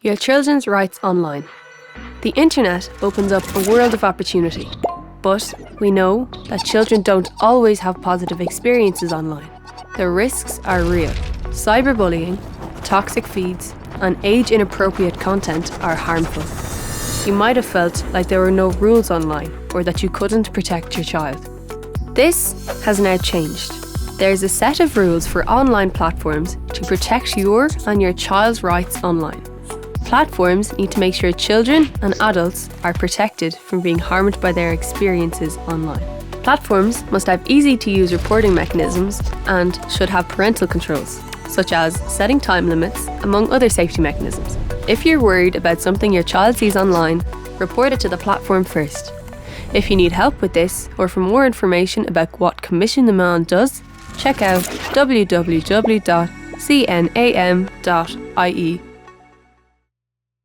Your children's rights online. The internet opens up a world of opportunity, but we know that children don't always have positive experiences online. The risks are real. Cyberbullying, toxic feeds, and age-inappropriate content are harmful. You might have felt like there were no rules online or that you couldn't protect your child. This has now changed. There's a set of rules for online platforms to protect your and your child's rights online. Platforms need to make sure children and adults are protected from being harmed by their experiences online. Platforms must have easy-to-use reporting mechanisms and should have parental controls, such as setting time limits, among other safety mechanisms. If you're worried about something your child sees online, report it to the platform first. If you need help with this, or for more information about what Coimisiún Meán does, check out www.cnam.ie.